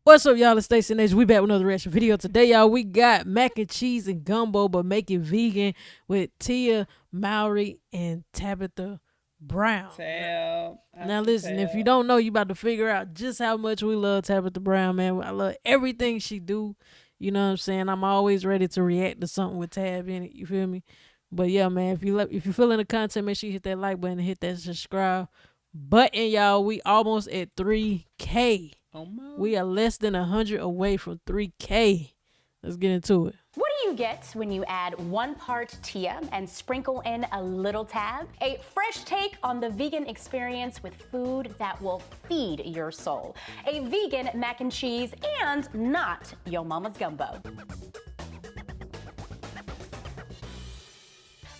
What's up, y'all? It's Stayci and Auntie. We back with another reaction video. Today, y'all, we got mac and cheese and gumbo, but make it vegan with Tia, Mowry, and Tabitha Brown. Now, listen, if you don't know, you about to figure out just how much we love Tabitha Brown, man. I love everything she do. You know what I'm saying? I'm always ready to react to something with Tab in it. You feel me? But yeah, man, if you're feeling the content, make sure you hit that like button and hit that subscribe button, y'all. We almost at 3K. We are less than 100 away from 3K. Let's get into it. What do you get when you add 1 part Tia and sprinkle in a little Tab? A fresh take on the vegan experience with food that will feed your soul. A vegan mac and cheese and not your mama's gumbo.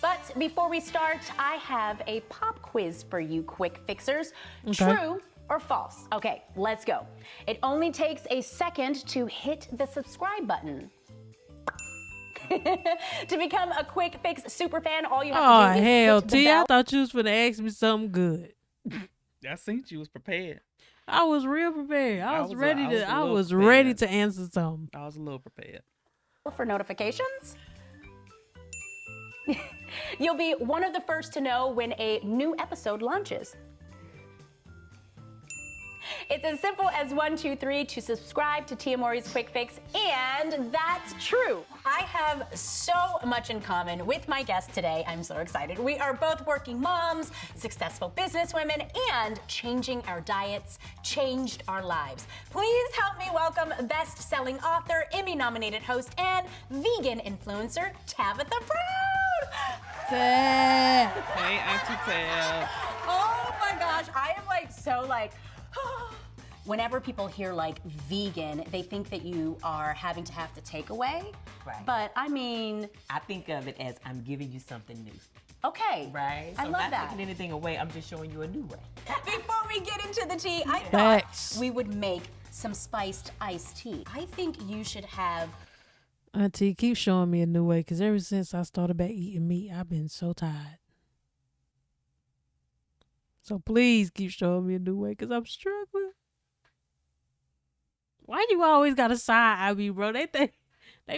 But before we start, I have a pop quiz for you quick fixers. Okay. True or false? Okay, let's go. It only takes a second to hit the subscribe button. To become a quick fix superfan, all you have to do is hell, hit the T, I bell. thought you was finna ask me something good. I seen you was prepared. I was real prepared. I was ready prepared. ready to answer something. I was a little prepared. For notifications. You'll be one of the first to know when a new episode launches. It's as simple as 1, 2, 3 to subscribe to Tia Mowry's Quick Fix, and that's true. I have so much in common with my guest today. I'm so excited. We are both working moms, successful businesswomen, and changing our diets changed our lives. Please help me welcome best-selling author, Emmy-nominated host, and vegan influencer, Tabitha Brown. Tab. Hey, Auntie Tab. Oh my gosh, I am so whenever people hear vegan, they think that you are having to have to take away. Right. But I mean, I think of it as I'm giving you something new. okay. Right? I So love not that. taking anything away, I'm just showing you a new way. Before we get into the tea, I Facts. thought we would make some spiced iced tea. I think you should have. Auntie, keep showing me a new way, because ever since I started back eating meat, I've been so tired. So please keep showing me a new way, because I'm struggling. Why you always got to side eye me, bro? They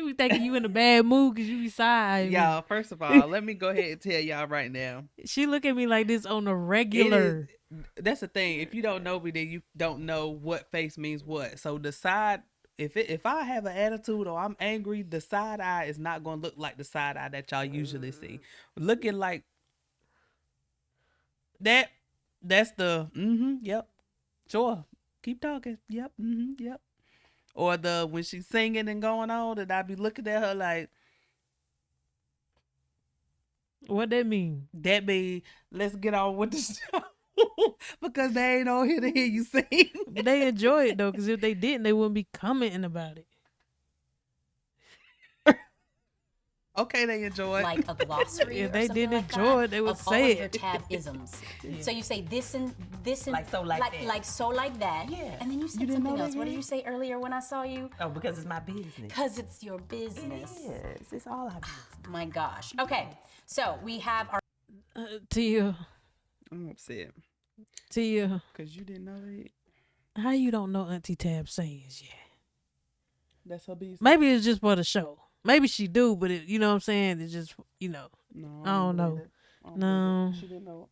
be thinking you in a bad mood because you be side. Y'all, first of all, let me go ahead and tell y'all right now. She look at me like this on a regular. That's the thing. If you don't know me, then you don't know what face means what. So the side, if I have an attitude or I'm angry, the side eye is not going to look like the side eye that y'all usually see. Looking like that, that's the, yep, sure. Keep talking. Yep, yep. Or the when she's singing and going on, and I be looking at her like, What that mean? that mean, let's get on with the show. Because they ain't on here to hear you sing. But they enjoy it though, because if they didn't, they wouldn't be commenting about it. Okay, they enjoy it. Like a glossary If or they something didn't like enjoy that it, they would of all say of your it. Tab isms. So you say this and Like so, like that. like so like that. Yeah. And then you said You didn't something know else. that What did yet? you say earlier when I saw you? Oh, because it's my business. Because it's your business. Yes, it's all our business. My gosh. Okay. So we have our Tia, I'm upset. Tia, Because you didn't know that. how you don't know Auntie Tab sayings yet? That's her business. Maybe it's just for the show. Maybe she do, but you know what I'm saying? It's just, No, I don't know. believe it. I don't No. believe it. She didn't know.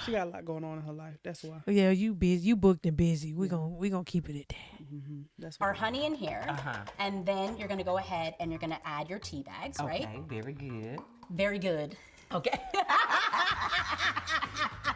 She got a lot going on in her life. That's why. Yeah, you busy. You booked and busy. We gonna keep it at that. That's why. honey in here. And then you're gonna go ahead and you're gonna add your tea bags, right? Okay, very good. Very good. Okay.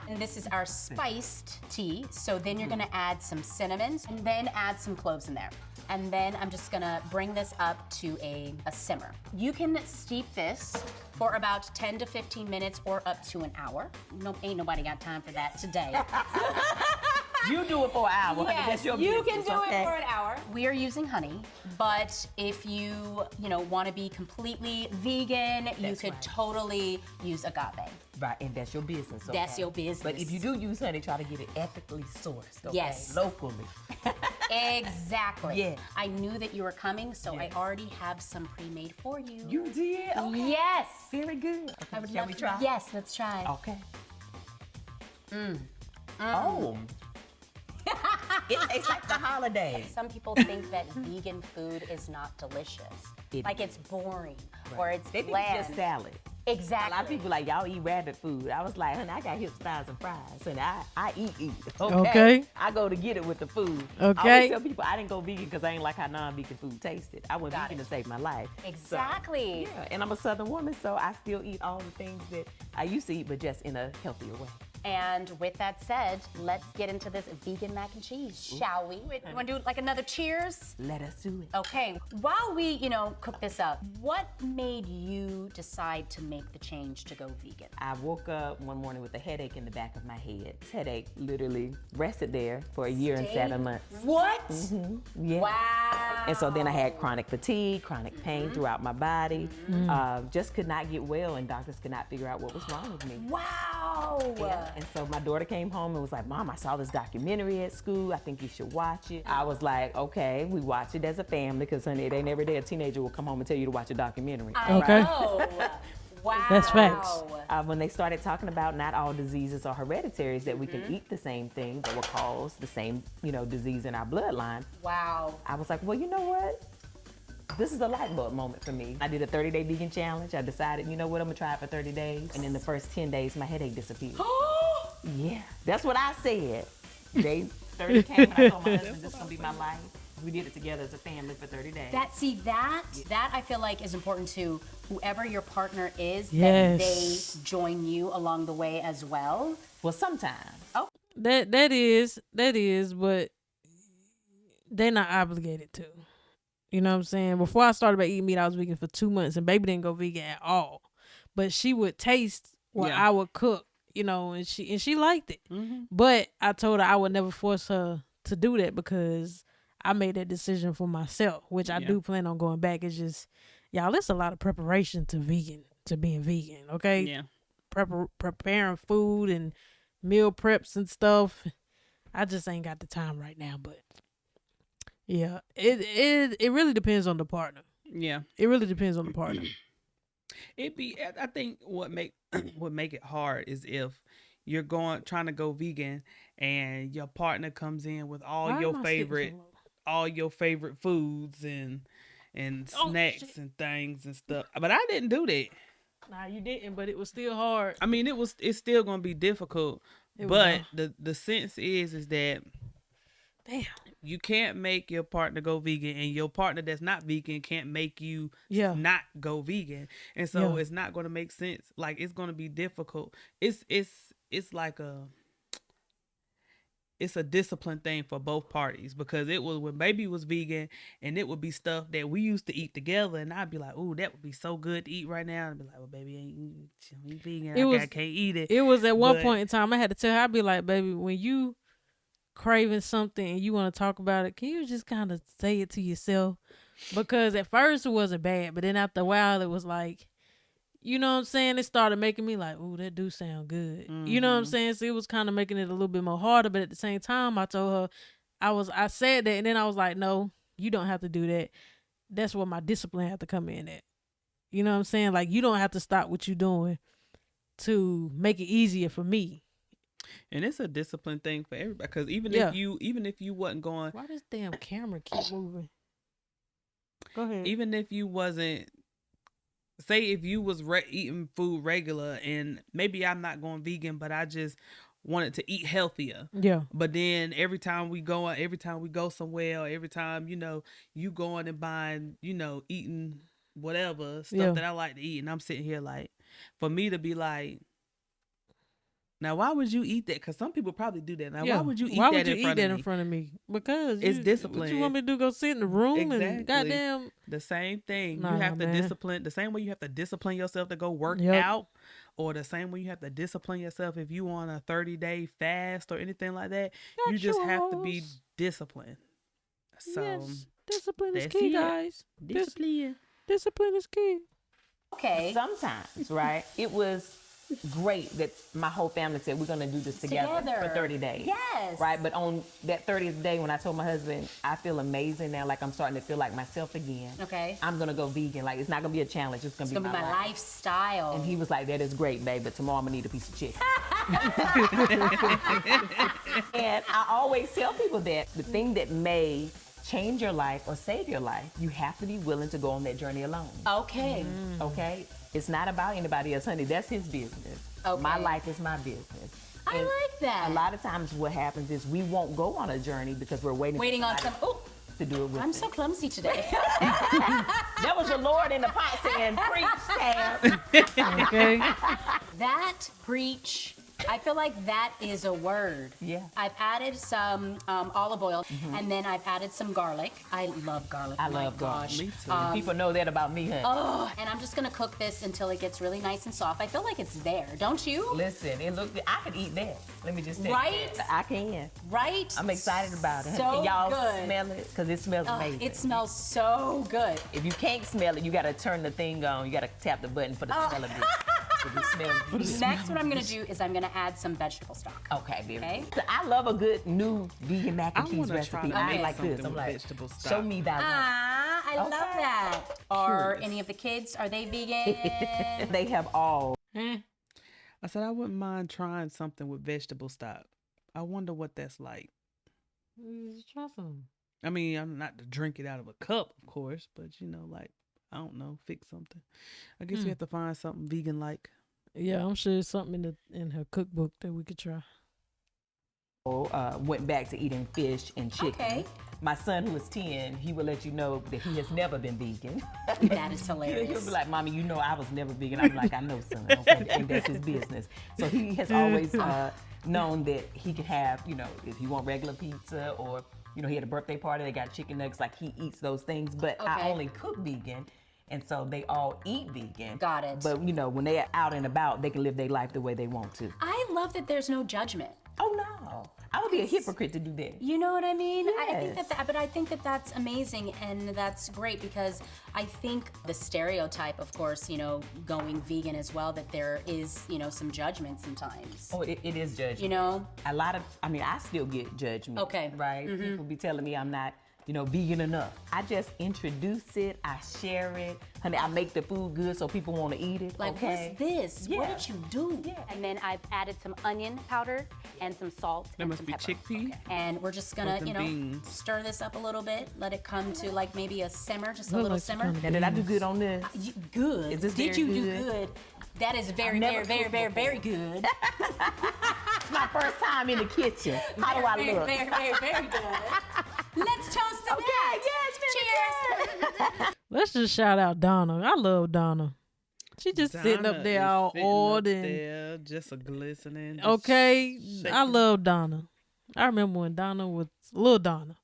And this is our spiced tea. So then you're gonna add some cinnamon and then add some cloves in there. And then I'm just gonna bring this up to a simmer. You can steep this for about 10 to 15 minutes or up to an hour. No, ain't nobody got time for that today. You do it for an hour. honey. That's your you business, can do okay? it for an hour. We are using honey, but if you want to be completely vegan, you That's could right. totally use agave. Right, and that's your business. Okay? That's your business. But if you do use honey, try to get it ethically sourced. Okay? Yes. Locally. Exactly. Yeah. I knew that you were coming, so I Yes. already have some pre-made for you. You did? Okay. Yes. Very good. Okay. I would Shall love we to- try? Yes, let's try. Okay. Oh. It tastes like the holidays. Some people think that vegan food is not delicious. Like it's boring or it's They think bland. it's just salad. Exactly. A lot of people like, y'all eat rabbit food. I was like, honey, I got hips, thighs, and fries, and I eat. Okay. I go to get it with the food. Okay. I always tell people I didn't go vegan because I ain't like how non-vegan food tasted. I went vegan to save my life. Exactly. So, yeah, and I'm a Southern woman, so I still eat all the things that I used to eat, but just in a healthier way. And with that said, let's get into this vegan mac and cheese, shall we? You want to do like another cheers? Let us do it. Okay. While we, cook this up, what made you decide to make the change to go vegan? I woke up one morning with a headache in the back of my head. This headache literally rested there for a year and 7 months. What? Yeah. Wow. And so then I had chronic fatigue, chronic pain throughout my body. Just could not get well, and doctors could not figure out what was wrong with me. Wow. Yeah. And so my daughter came home and was like, Mom, I saw this documentary at school. I think you should watch it. I was like, okay, we watch it as a family because, honey, it ain't every day a teenager will come home and tell you to watch a documentary. Okay. Wow. That's facts. When they started talking about not all diseases are hereditary, that we can eat the same thing that will cause the same, disease in our bloodline. Wow. I was like, well, you know what? This is a light bulb moment for me. I did a 30-day vegan challenge. I decided, you know what, I'm gonna try it for 30 days. And in the first 10 days, my headache disappeared. Yeah, that's what I said. Day 30 came and I told my husband, this is gonna be my life. We did it together as a family for 30 days. That I feel like is important to whoever your partner is, Yes. that they join you along the way as well. Well, sometimes. Oh. That is, but they're not obligated to. You know what I'm saying? Before I started about eating meat, I was vegan for 2 months, and baby didn't go vegan at all. But she would taste what I would cook, and she liked it. But I told her I would never force her to do that because I made that decision for myself, which I do plan on going back. It's just, y'all, it's a lot of preparation to being vegan, okay? Yeah. Preparing food and meal preps and stuff. I just ain't got the time right now, but yeah, it really depends on the partner. Yeah. It really depends on the partner. I think what make it hard is if you're trying to go vegan and your partner comes in with all your favorite foods and snacks and things and stuff. But I didn't do that. Nah, you didn't, but it was still hard. I mean, it's still gonna be difficult. But the sense is that damn, you can't make your partner go vegan, and your partner that's not vegan can't make you not go vegan. And so it's not going to make sense. Like, it's going to be difficult. It's like it's a discipline thing for both parties, because it was when baby was vegan, and it would be stuff that we used to eat together, and I'd be like, "Ooh, that would be so good to eat right now." And I'd be like, "Well, baby ain't vegan. I can't eat it." It was at one point in time I had to tell her, I'd be like, "Baby, when you craving something and you want to talk about it, can you just kind of say it to yourself?" Because at first it wasn't bad, but then after a while it was like, you know what I'm saying, it started making me like, "Ooh, that do sound good." You know what I'm saying? So it was kind of making it a little bit more harder, but at the same time I told her, I said that, and then I was like, "No, you don't have to do that. That's where my discipline have to come in at." You know what I'm saying? Like, you don't have to stop what you're doing to make it easier for me. And it's a discipline thing for everybody, because even if you wasn't going, why this damn camera keep moving? Go ahead. Even if you wasn't, say if you was eating food regular, and maybe I'm not going vegan, but I just wanted to eat healthier. Yeah. But then every time we go somewhere, or every time you going and buying, eating whatever stuff that I like to eat, and I'm sitting here like, for me to be like, now, why would you eat that? Because some people probably do that. Now, why would you eat that in front of me? Because it's discipline. What you want me to do? Go sit in the room and goddamn. The same thing. You have to discipline. The same way you have to discipline yourself to go work out, or the same way you have to discipline yourself if you on a 30-day fast or anything like that. You just have to be disciplined. So yes, discipline is key, guys. Discipline is key. Okay. Sometimes, right? It was great that my whole family said we're going to do this together for 30 days. Yes. Right? But on that 30th day, when I told my husband, I feel amazing now, like I'm starting to feel like myself again. Okay. I'm going to go vegan. Like, it's not going to be a challenge. It's going to be my lifestyle. And he was like, that is great, babe, but tomorrow I'm going to need a piece of chicken. And I always tell people that the thing that may change your life or save your life, you have to be willing to go on that journey alone. Okay. Okay? It's not about anybody else, honey. That's his business. Okay. My life is my business. I like that. A lot of times what happens is we won't go on a journey because we're waiting on some. Oh, to do it with I'm us. so clumsy today. That was your Lord in the pot saying, preach, Tab. Okay. That preach. I feel like that is a word. Yeah. I've added some olive oil, and then I've added some garlic. I love garlic. I My love garlic. gosh. Me too. People know that about me, honey. Oh, and I'm just gonna cook this until it gets really nice and soft. I feel like it's there, don't you? Listen, it look. I could eat that. Let me just tell Right? you. I can. Right? I'm excited about it. So Can y'all good. smell it? Because it smells Oh, amazing. it smells so good. If you can't smell it, you got to turn the thing on. You got to tap the button for the smell of it. So it smells good. Next, what I'm gonna do is I'm gonna add some vegetable stock. Okay, baby. Okay. So I love a good new vegan mac and I cheese wanna recipe. try I to ain't make like something this. I'm with like, vegetable stock. show me that. I love Okay. that. Are Curious. any of the kids, are they vegan? They have all. I said I wouldn't mind trying something with vegetable stock. I wonder what that's like. Try some. I mean, I'm not to drink it out of a cup, of course, but you know, like, I don't know, fix something. I guess we have to find something vegan like. Yeah, I'm sure it's something in her cookbook that we could try. Went back to eating fish and chicken. Okay. My son, who is 10, he will let you know that he has never been vegan. That is He'll hilarious. be like, Mommy, you know I was never vegan. I'm like, I know, son. Okay, and that's his business. So he has always known that he can have, you know, if you want regular pizza or, you know, he had a birthday party, they got chicken nuggets, like he eats those things. But I Okay. only cook vegan. And so they all eat vegan. Got it. But, you know, when they're out and about, they can live their life the way they want to. I love that there's no judgment. Oh, no. I would be a hypocrite to do that. You know what I mean? I think Yes. but I think that that's amazing and that's great because I think the stereotype, of course, you know, going vegan as well, that there is, you know, some judgment sometimes. Oh, it is judgment. You know? I still get judgment. Okay. Right? People be telling me I'm not, you know, vegan enough. I just introduce it, I share it. Honey, I make the food good so people want to eat it. Like, okay? what's this? Yeah. What did you do? Yeah. And then I've added some onion powder and some salt. That and must some be pepper. chickpea. And we're just gonna, Or the you know, beans. stir this up a little bit. Let it come to like maybe a simmer, just a Look little like some simmer. kind of And did I do good on this? Good. Is this Did very you do good? good? That is very, never very, very, cooked very, very good. It's my first time in the kitchen. How do I very, look? Very, very, very good. Let's toast to that. Cheers. Let's just shout out Donna. I love Donna. She just sitting up Donna there is all sitting oiled up and there, just a glistening. just okay. I shaking. love Donna. I remember when Donna was little Donna.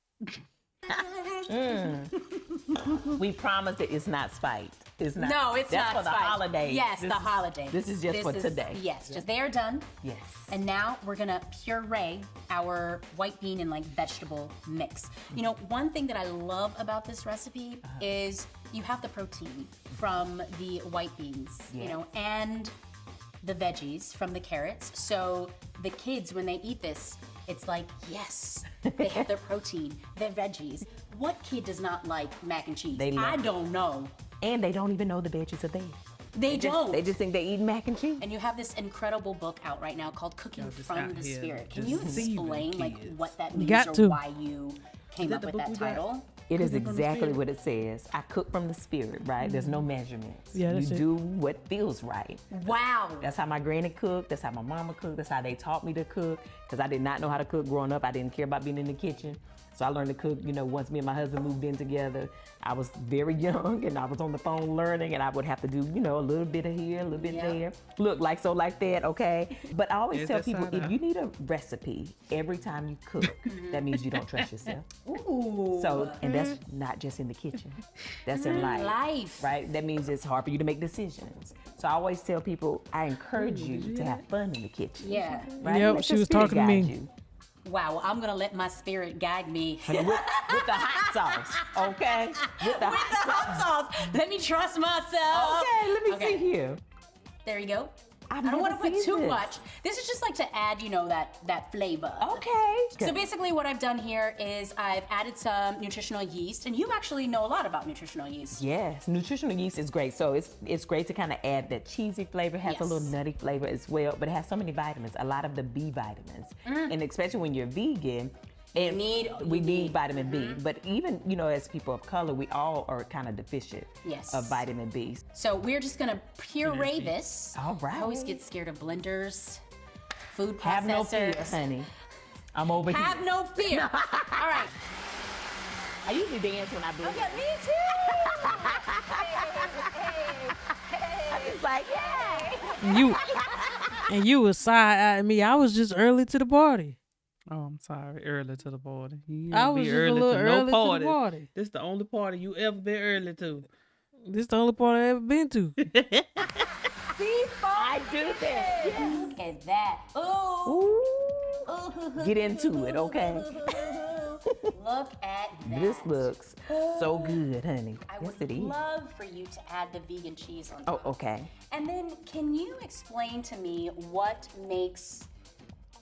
We promise that it's not spite. It's not. No, it's That's not for the spicy. holidays. Yes, This the is- holidays. This is just for today. Yes, just they are done. Yes. And now we're gonna puree our white bean and like vegetable mix. You know, one thing that I love about this recipe is you have the protein from the white beans, you know, and the veggies from the carrots. So the kids, when they eat this, it's like, yes, they have their protein, their veggies. What kid does not like mac and cheese? They love I it. don't know. And they don't even know the veggies are there. They don't. They just think they eat mac and cheese. And you have this incredible book out right now called Cooking just from out the here Spirit. Can just you deceiving explain like kids. what that means got or to. why you came that up the with book that we got? title? It is Cooking from the exactly spirit. what it says. I cook from the spirit, right? There's no measurements. Yeah, you that's it. do what feels right. Wow. That's how my granny cooked. That's how my mama cooked. That's how they taught me to cook. Because I did not know how to cook growing up. I didn't care about being in the kitchen. So I learned to cook, you know, once me and my husband moved in together. I was very young and I was on the phone learning and I would have to do, you know, a little bit of here, a little bit Yeah. there. Look, like so, like that, okay? But I always Is tell that people, side if eye? you need a recipe every time you cook, that means you don't trust yourself. Ooh. So, and that's not just in the kitchen. That's in life. Life. Right? That means it's hard for you to make decisions. So I always tell people, I encourage you to have fun in the kitchen. Yeah. Right? Yep, Let she your was spirit talking to me. guide you. Wow. Well, I'm gonna let my spirit guide me. With the hot sauce, okay? With the hot sauce. Hot sauce. Let me trust myself. Okay, let me Okay. see here. There you go. I don't want to put too much. This is just like to add, you know, that flavor. Okay. So basically what I've done here is I've added some nutritional yeast, and you actually know a lot about nutritional yeast. Yes, nutritional yeast is great. So it's great to kind of add that cheesy flavor, has a little nutty flavor as well, but it has so many vitamins, a lot of the B vitamins. And especially when you're vegan, we need vitamin B. But even, you know, as people of color, we all are kind of deficient of vitamin B. So we're just gonna puree this. All right. I always get scared of blenders, food processors. Have no fear, honey. I'm over here. Have no fear. All right. I usually dance when I do it. Me too. I'm just like, yeah. You was side-eyeing me. I was just early to the party. Oh, I'm sorry. Early to the party. I was just a little early to the party. This the only party you ever been early to. This the only party I ever been to. I do that. Yeah. Look at that. Ooh. Ooh. Get into it, okay? Look at that. This looks so good, honey. I Yes, would it is. love for you to add the vegan cheese on top. Oh, okay. And then can you explain to me what makes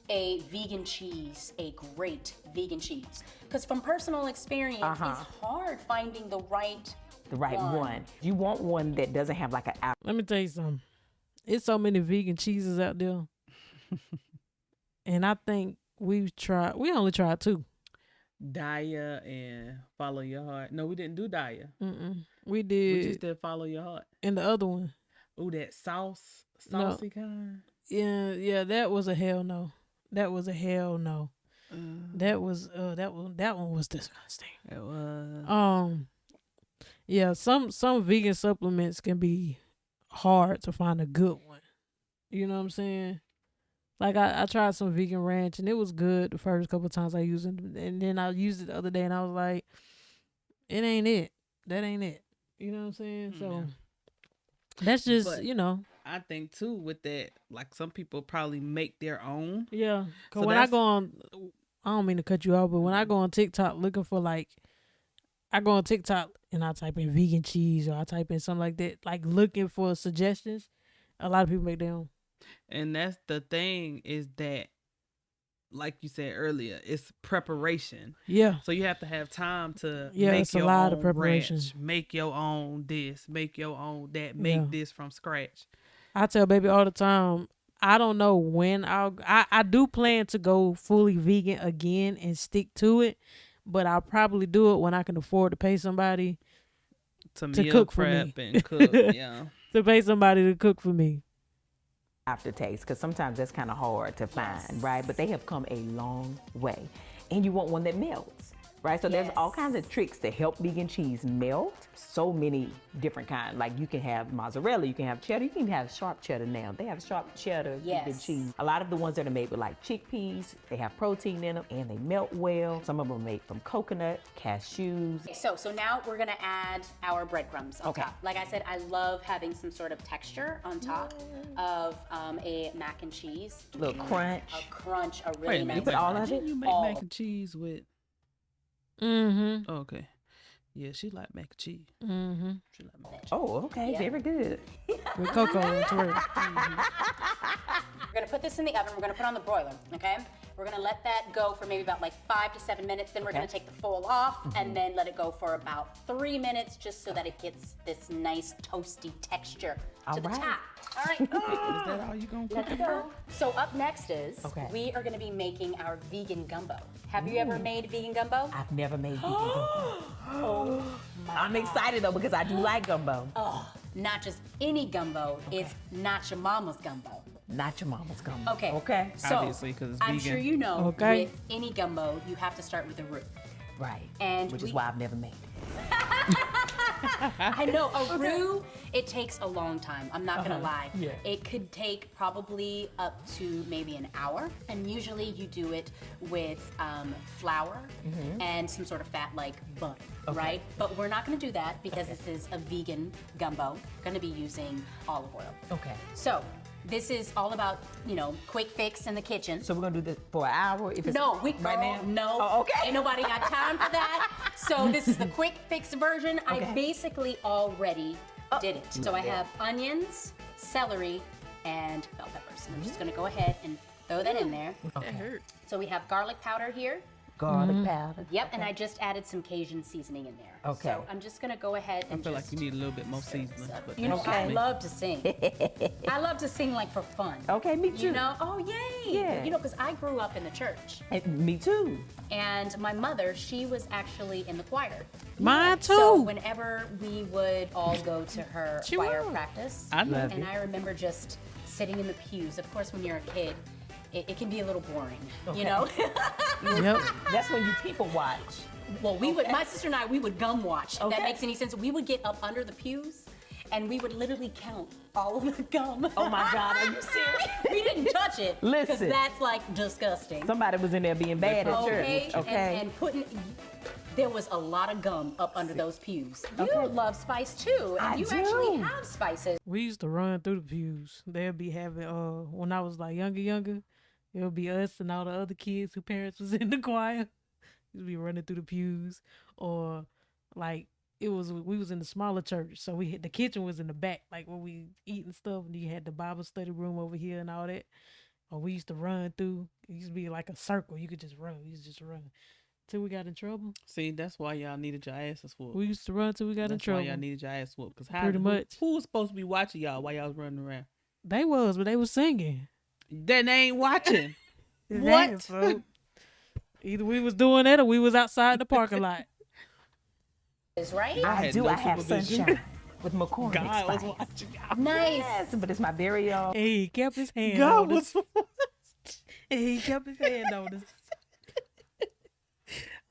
a vegan cheese a great vegan cheese? Because from personal experience, it's hard finding the right one. You want one that doesn't have like a Let me tell you something. It's so many vegan cheeses out there. And I think we only tried 2. Daya and Follow Your Heart. No, we didn't do Daya. We We did. just did Follow Your Heart. And the other one. Ooh, that saucy kind. Yeah, that was a hell no. That was a hell no. That one was disgusting. It was. Yeah, some vegan supplements can be hard to find a good one. You know what I'm saying? Like I tried some vegan ranch and it was good the first couple of times I used it, and then I used it the other day and I was like, it ain't it. That ain't it. You know what I'm saying? So that's just, But you know. I think too with that, like some people probably make their own. Yeah. Cause So when I go on, I don't mean to cut you off, but when I go on TikTok looking for I go on TikTok and I type in vegan cheese or I type in something like that, like looking for suggestions, a lot of people make their own. And that's the thing is that, like you said earlier, it's preparation. Yeah. So you have to have time to Yeah, make it's a your lot own of preparation. ranch, make your own this, make your own that, make this from scratch. I tell baby all the time, I don't know when I do plan to go fully vegan again and stick to it, but I'll probably do it when I can afford to pay somebody To meal cook for me. prep and cook, yeah. to pay somebody to cook for me. aftertaste, because sometimes that's kind of hard to find, right? But they have come a long way. And you want one that melts, right? So there's all kinds of tricks to help vegan cheese melt. So many different kinds. Like you can have mozzarella, you can have cheddar, you can even have sharp cheddar now. They have sharp cheddar vegan cheese. A lot of the ones that are made with like chickpeas, they have protein in them and they melt well. Some of them are made from coconut, cashews. Okay, so now we're gonna add our breadcrumbs on top. Like I said, I love having some sort of texture on top of a mac and cheese. A little crunch. A crunch, a really Wait a nice minute, put all of crunch. it? You make mac and cheese with. Mm-hmm. Oh, okay. Yeah, she like mac and cheese. Mm-hmm. She like mac and cheese. Oh, okay, very good. With cocoa and Twitter. We're gonna put this in the oven. We're gonna put it on the broiler, okay? We're gonna let that go for maybe about like 5 to 7 minutes. Then we're gonna take the foil off and then let it go for about 3 minutes just so that it gets this nice toasty texture to the top. All right. Is that all you gonna cook it for? So up next is we are gonna be making our vegan gumbo. Have you ever made vegan gumbo? I've never made vegan gumbo. I'm excited though because I do like gumbo. Oh, not just any gumbo, it's not your mama's gumbo. Not your mama's gumbo. Okay. Okay. So Obviously, 'cause it's I'm vegan. sure you know Okay. with any gumbo, you have to start with the root. Right. And which is we- why I've never made it. I know a roux, it takes a long time. I'm not gonna lie. Yeah. It could take probably up to maybe an hour. And usually you do it with flour and some sort of fat like butter, right? But we're not gonna do that because this is a vegan gumbo. We're gonna be using olive oil. Okay. So this is all about, you know, quick fix in the kitchen. So we're gonna do this for an hour if it's No, right now? no. Oh, okay. Ain't nobody got time for that. So this is the quick fix version. I Okay. basically already did it. So I have onions, celery, and bell peppers. I'm just gonna go ahead and throw that in there. That hurt. So we have garlic powder here. Garlic powder. Yep, and I just added some Cajun seasoning in there. Okay. So I'm just gonna go ahead and I feel like just, you need a little bit more seasoning. But you know, that's I just me. love to sing. I love to sing like for fun. Okay, me too. You know, oh yay! Yeah. You know, because I grew up in the church, Me too. and my mother, she was actually in the choir. Mine too. So whenever we would all go to her She choir was. practice, I love and it. I remember just sitting in the pews. Of course, when you're a kid, it can be a little boring, you know? Yep. That's when you people watch. Well, we would, my sister and I, we would gum watch, if Okay. that makes any sense. We would get up under the pews, and we would literally count all of the gum. Oh my God, are you serious? We didn't touch it, because Listen. that's like disgusting. Somebody was in there being bad at Okay, church. Okay. and putting, there was a lot of gum up under those pews. You Okay. love spice too, and I you do. actually have spices. We used to run through the pews. They'll be having when I was like younger, it would be us and all the other kids whose parents was in the choir. We'd be running through the pews, or like we was in the smaller church, so the kitchen was in the back, like where we eating stuff, and you had the Bible study room over here and all that. Or we used to run through. It used to be like a circle. You could just run. You used to just run till we got in trouble. See, that's why y'all needed your asses whooped. We used to run till we got in That's why trouble. y'all needed your ass whooped. Cause Pretty much. Who was supposed to be watching y'all while y'all was running around? They was, but they was singing. Then they ain't watching. Exactly, What? so either we was doing that or we was outside in the parking lot. Is right? I had do. no I have supervision. sunshine with McCormick God was spice. watching y'all. Nice. Yes, but it's my very own. And he kept his hand God on us. was. And he kept his hand on us.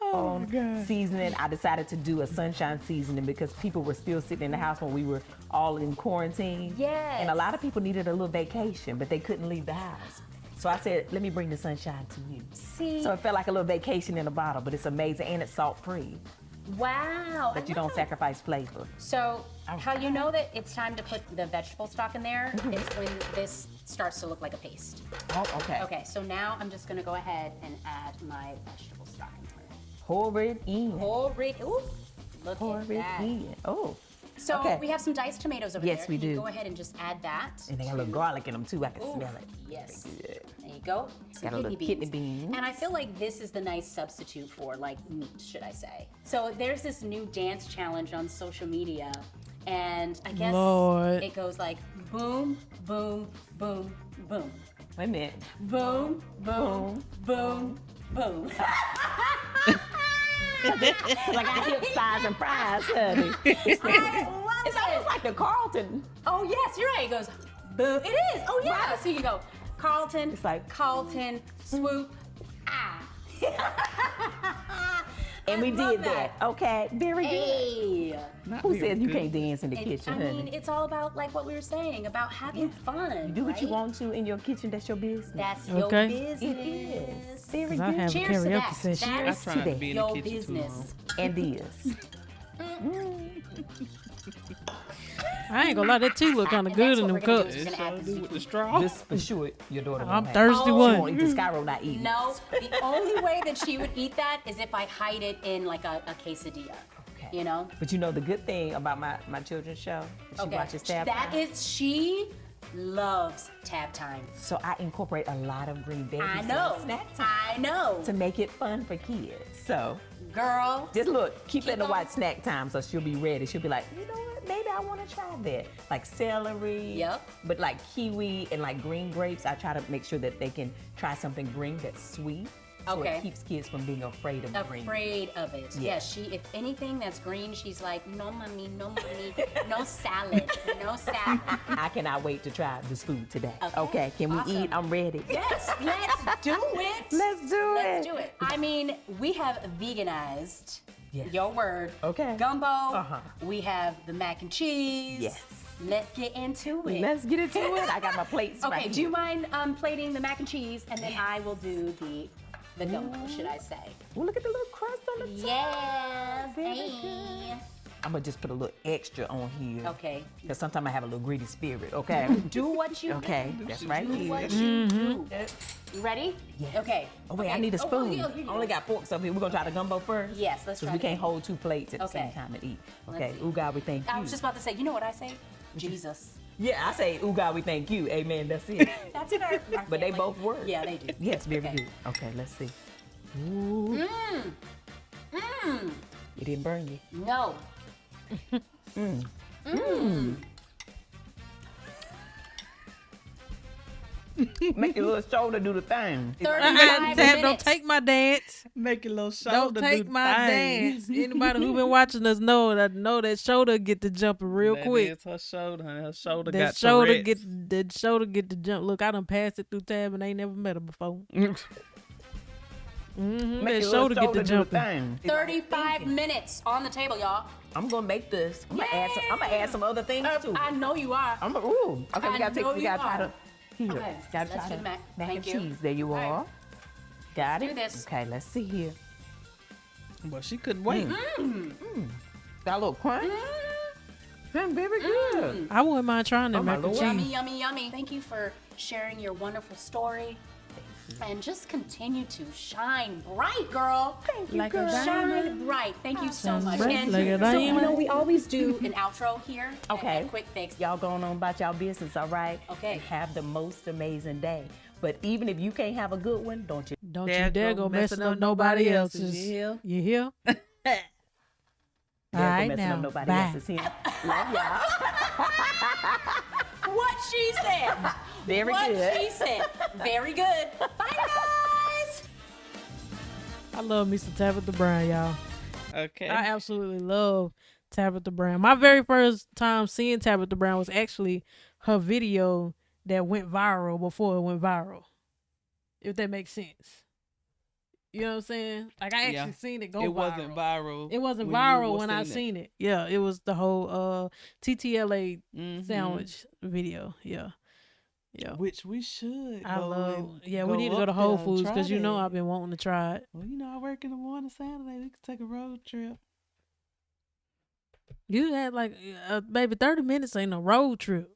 Oh my God. Seasoning. I decided to do a sunshine seasoning because people were still sitting in the house when we were all in quarantine. Yes. And a lot of people needed a little vacation, but they couldn't leave the house. So I said, let me bring the sunshine to you. See, So it felt like a little vacation in a bottle, but it's amazing and it's salt free. wow. But you don't sacrifice flavor. So, how you know that it's time to put the vegetable stock in there is when this starts to look like a paste. Oh, okay. Okay, so now I'm just gonna go ahead and add my vegetable stock in there. Pour it in. Pour it, ooh, look Pour at it that. in. Oh. So Okay. we have some diced tomatoes over Yes, there. we Can you do. go ahead and just add that? And they got a little garlic in them too. I can Ooh, smell it. yes. Good. There you go. Some Got a little kidney beans. And I feel like this is the nice substitute for like meat, should I say. So there's this new dance challenge on social media. And I guess Lord. it goes like boom, boom, boom, boom. Wait a minute. Boom, boom, boom, boom. Like I hip thighs and fries, honey. I love It's almost like the Carlton. Oh yes, you're right. It goes boom. It is. Oh yeah. So you go Carlton. It's like- Carlton swoop. Ah. And I we love did that. Okay, very good. Hey. Who said you can't dance in the And, kitchen, I honey? mean, it's all about like what we were saying about having fun. You do what you right? want to in your kitchen. That's your business. That's Okay. your business. It is. Very 'Cause I good. have a Cheers to karaoke that. session. I That's try not to be in the your kitchen too long. business. And this. I ain't gonna lie, that tea look kind of And good that's in what them we're gonna cups. do. Just gonna add Do this. with the straw. This for sure your daughter I'm won't have. thirsty Oh. She one. won't eat the skyro, not eat it. No, the only way that she would eat that is if I hide it in like a quesadilla. Okay. You know? But you know the good thing about my children's show? She watches Tab That Time. is, she loves Tab Time. So I incorporate a lot of green veggies I in know. snack time I know. to make it fun for kids. So Girl. just look, keep it in the on. white snack time so she'll be ready. She'll be like, you know what, maybe I want to try that. Like celery. Yep. But like kiwi and like green grapes, I try to make sure that they can try something green that's sweet. So Okay. it keeps kids from being afraid of green. Afraid of it. Yeah. Yeah, she, if anything that's green, she's like, no mommy, no mommy, no salad, no salad. I cannot wait to try this food today. Okay. Okay, can we Awesome. eat? I'm ready. Yes, let's do it. Let's do Let's it. do it. I mean, we have veganized, Yes. your word, Okay. gumbo. Uh-huh. We have the mac and cheese. Yes. Let's get into it. Let's get into it. I got my plates Okay, right do you here. mind plating the mac and cheese, and then I will do the gumbo, should I say? Well, look at the little crust on the top. Yes. Very Hey. I'm gonna just put a little extra on here. Okay. Because sometimes I have a little greedy spirit, okay? Do what you Okay, that's right do. here. What you do. You ready? Yes. Okay. Oh wait, I Okay. need a Oh, spoon. here you I only go. got forks up here. We're gonna try the gumbo first? Yes, let's Because try we the can't gumbo. hold two plates at the same Okay. time and eat. Let's Okay, see. ooh God, we thank you. I was just about to say, you know what I say? Jesus. Yeah, I say, ooh, God, we thank you. Amen. That's it. That's in our But they family. both work. Yeah, they do. Yes, very Okay. good. Okay, let's see. Ooh. It didn't burn you. No. Make your little shoulder do the thing. 35 Tab, don't minutes. take my dance. Make your little Don't shoulder take do my things. dance. Anybody who been watching us know that shoulder get to jumping real That quick. is her shoulder, honey. Her shoulder That got shoulder Tourette's. that shoulder get to jump. Look, I done passed it through Tab and I ain't never met her before. Make That your shoulder little get to shoulder do the jumping. thing. 35 minutes on the table, y'all. I'm gonna make this. I'm gonna add some other things too. I know you are. Ooh. Okay, I we gotta know we you gotta try are. to. Here, Okay, gotta let's try do to the mac. and Thank you. cheese. There you All are. right. Got Let's it. do this. Okay, let's see here. But she couldn't wait. Got a little crunch. That's very good. I wouldn't mind trying that Oh, my mac and Lord. cheese. Yummy, yummy, yummy. Thank you for sharing your wonderful story. And just continue to shine bright, girl. Thank you, Like a girl. Shine bright. Thank you so Shine much. bright And like a so, you know, diamond. we always do an outro here. Okay. At Quick Fix. Y'all going on about y'all business, all right? Okay. And have the most amazing day. But even if you can't have a good one, don't you? Don't you dare go messing up nobody else's. You hear? You hear? Dare go Alright messing now, up nobody bye. else's here. Love y'all. What she said. Very what good. she said. Very good. Bye, guys. I love me some Tabitha Brown, y'all. Okay. I absolutely love Tabitha Brown. My very first time seeing Tabitha Brown was actually her video that went viral before it went viral. If that makes sense. You know what I'm saying? Like I actually Yeah. seen it go It viral. wasn't viral. It wasn't when you viral was when I seeing seen it. Yeah, it was the whole TTLA Mhm. sandwich video. Yeah. Yeah. Which we should. I go love. and Yeah, we need to up go to Whole there and Foods try because you know that. I've been wanting to try it. Well, you know, I work in the morning Saturday. We could take a road trip. You had like maybe 30 minutes ain't a road trip.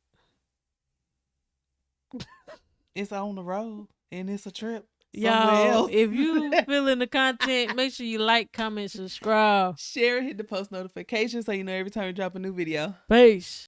It's on the road and it's a trip. somewhere Y'all, else. if you feeling the content, make sure you like, comment, subscribe. Share it, hit the post notification so you know every time we drop a new video. Peace.